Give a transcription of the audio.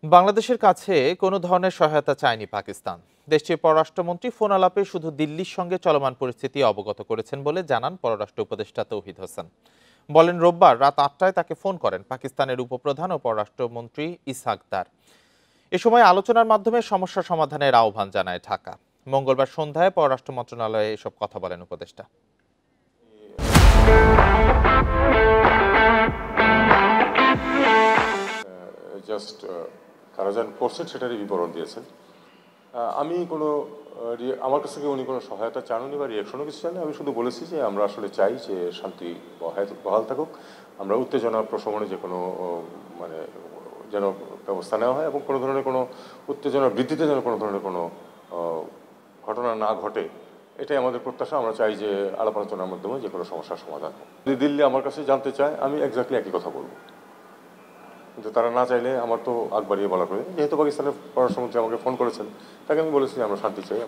বাংলাদেশের কাছে কোনো ধরনের সহায়তা চায়নি পাকিস্তান। দেশটির পররাষ্ট্রমন্ত্রী ফোন আলাপে শুধু দিল্লির সঙ্গে চলমান পরিস্থিতি অবগত করেছেন বলে জানান পররাষ্ট্র উপদেষ্টা তৌহিদ হোসেন। বলেন, রোববার রাত ৮টায় তাকে ফোন করেন পাকিস্তানের উপপ্রধান ও পররাষ্ট্রমন্ত্রী ইসহাক দার। এ সময় আলোচনার মাধ্যমে সমস্যা সমাধানের আহ্বান জানায় ঢাকা। মঙ্গলবার সন্ধ্যায় পররাষ্ট্র মন্ত্রণালয়ে এসব কথা বলেন উপদেষ্টা। জাস্ট কারা যান করছেন সেটারই বিবরণ দিয়েছেন। আমি কোনো আমার কাছ থেকে উনি কোনো সহায়তা চাননি বা রিয়াকশনও কিছু চাননি। আমি শুধু বলেছি যে আমরা আসলে চাই যে শান্তি বহাল থাকুক, আমরা উত্তেজনা প্রশমনে যে কোনো মানে যেন ব্যবস্থা নেওয়া হয় এবং কোনো ধরনের কোনো উত্তেজনা বৃদ্ধিতে যেন কোনো ধরনের কোনো ঘটনা না ঘটে, এটাই আমাদের প্রত্যাশা। আমরা চাই যে আলাপ আলোচনার মাধ্যমে যে কোনো সমস্যার সমাধান হোক। যদি দিল্লি আমার কাছে জানতে চায়, আমি এক্স্যাক্টলি একই কথা বলবো, কিন্তু তারা না চাইলে আমার তো আগ বাড়িয়ে বলা করে, যেহেতু পাকিস্তানের পররাষ্ট্রমন্ত্রী আমাকে ফোন করেছেন, তাকে আমি বলেছি আমরা শান্তি চাই।